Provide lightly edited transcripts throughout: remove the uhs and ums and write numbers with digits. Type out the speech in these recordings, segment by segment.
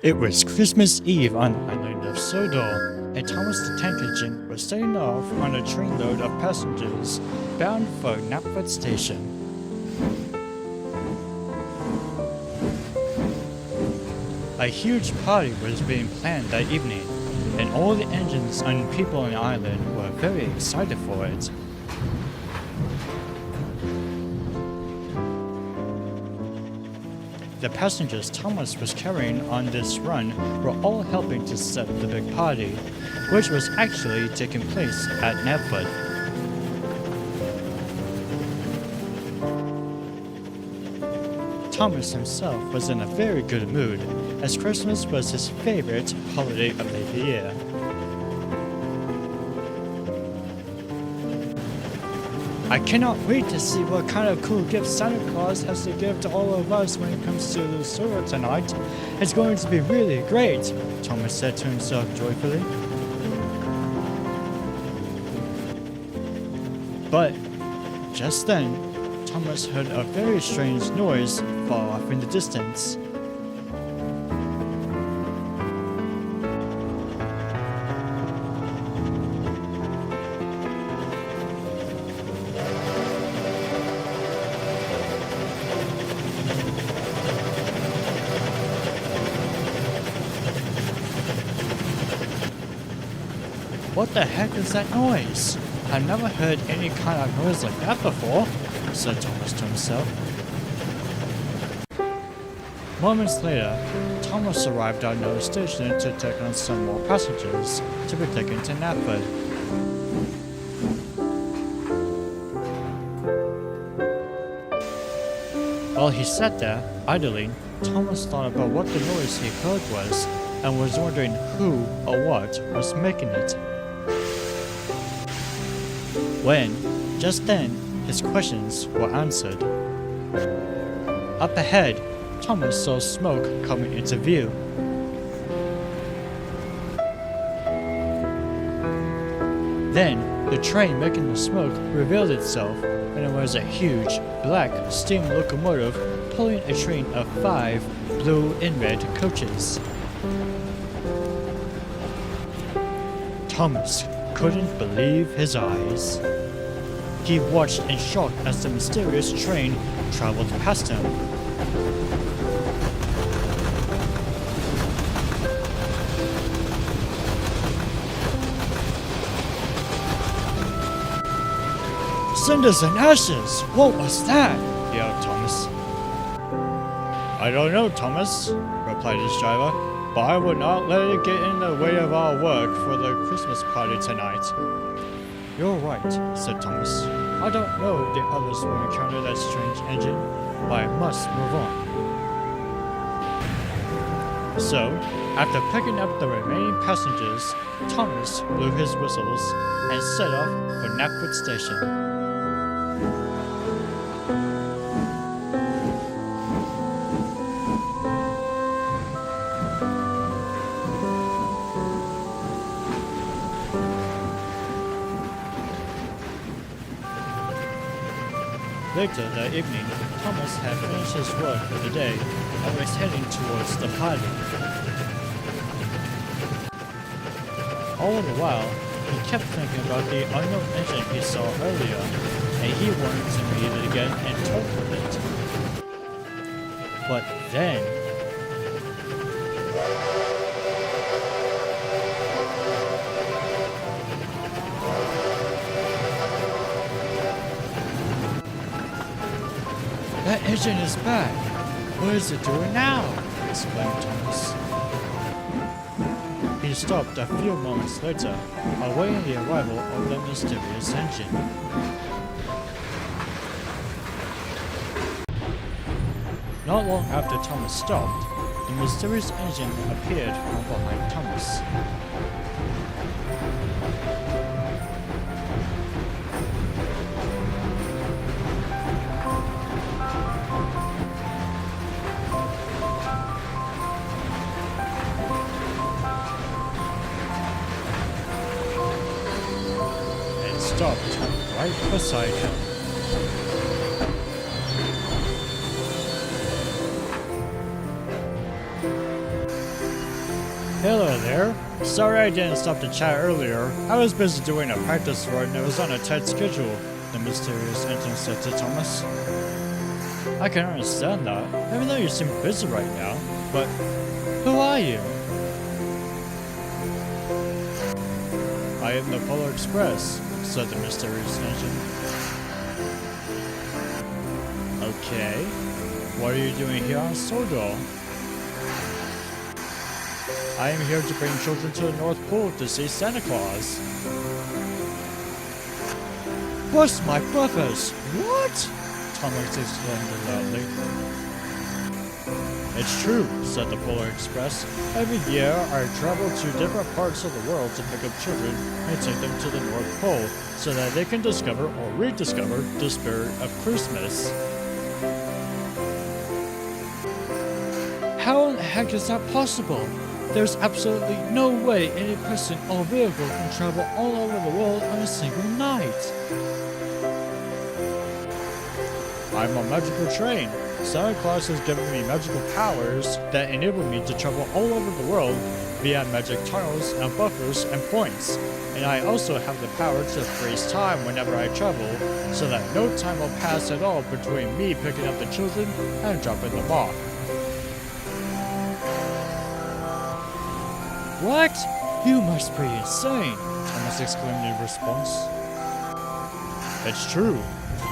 It was Christmas Eve on the island of Sodor, and Thomas the Tank Engine was setting off on a trainload of passengers bound for Knapford Station. A huge party was being planned that evening, and all the engines and people on the island were very excited for it. The passengers Thomas was carrying on this run were all helping to set the big party, which was actually taking place at Knapford. Thomas himself was in a very good mood, as Christmas was his favorite holiday of the year. I cannot wait to see what kind of cool gifts Santa Claus has to give to all of us when it comes to the store tonight. It's going to be really great, Thomas said to himself joyfully. But just then, Thomas heard a very strange noise far off in the distance. What the heck is that noise? I've never heard any kind of noise like that before, said Thomas to himself. Moments later, Thomas arrived at another station to take on some more passengers to be taken to Knapford. While he sat there, idling, Thomas thought about what the noise he heard was and was wondering who or what was making it. When, just then, his questions were answered. Up ahead, Thomas saw smoke coming into view. Then, the train making the smoke revealed itself, and it was a huge, black steam locomotive pulling a train of 5 blue and red coaches. Thomas couldn't believe his eyes. He watched in shock as the mysterious train traveled past him. Cinders and ashes! What was that? Yelled Thomas. I don't know, Thomas, replied his driver, but I would not let it get in the way of our work for the Christmas party tonight. You're right, said Thomas. I don't know if the others will encounter that strange engine, but I must move on. So, after picking up the remaining passengers, Thomas blew his whistles and set off for Knapford Station. Later that evening, Thomas had finished his work for the day and was heading towards the party. All the while, he kept thinking about the unknown engine he saw earlier, and he wanted to meet it again and talk with it. But then, that engine is back. What is it doing now? Exclaimed Thomas. He stopped a few moments later, awaiting the arrival of the mysterious engine. Not long after Thomas stopped, the mysterious engine appeared from behind Thomas. Stopped right beside him. Sorry I didn't stop to chat earlier. I was busy doing a practice run and it was on a tight schedule, the mysterious engine said to Thomas. I can understand that, even though you seem busy right now, but who are you? I am the Polar Express, said the mysterious engine. Okay, what are you doing here on Sodor? I am here to bring children to the North Pole to see Santa Claus. Bless my brothers! What? Thomas exclaimed loudly. It's true, said the Polar Express. Every year, I travel to different parts of the world to pick up children and take them to the North Pole so that they can discover or rediscover the spirit of Christmas. How in the heck is that possible? There's absolutely no way any person or vehicle can travel all over the world on a single night. I'm a magical train. Santa Claus has given me magical powers that enable me to travel all over the world via magic tunnels and buffers and points. And I also have the power to freeze time whenever I travel, so that no time will pass at all between me picking up the children and dropping them off. What? You must be insane, Thomas exclaimed in response. It's true,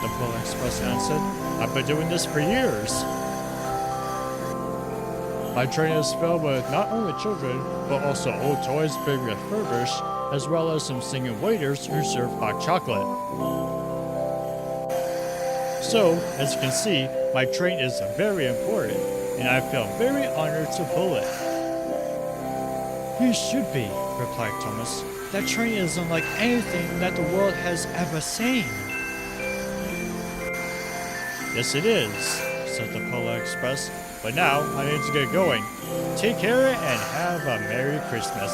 the Polar Express answered. I've been doing this for years. My train is filled with not only children, but also old toys being refurbished, as well as some singing waiters who serve hot chocolate. So, as you can see, my train is very important, and I feel very honored to pull it. You should be, replied Thomas. That train is unlike anything that the world has ever seen. Yes, it is, said the Polar Express. But now, I need to get going. Take care and have a Merry Christmas.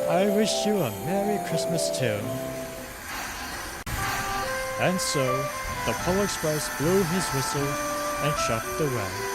I wish you a Merry Christmas too. And so, the Polar Express blew his whistle and chuffed away.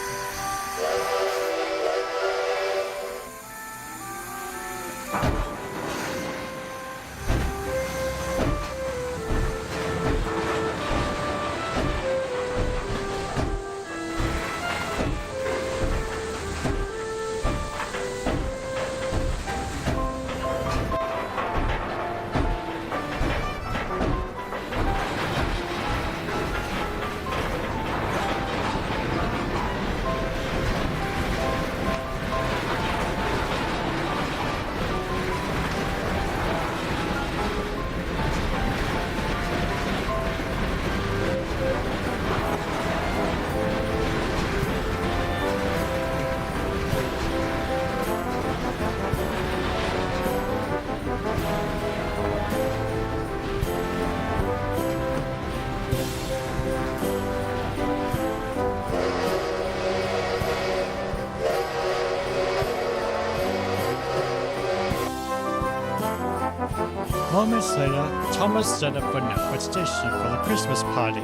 Moments later, Thomas set up for Narrated station for the Christmas party.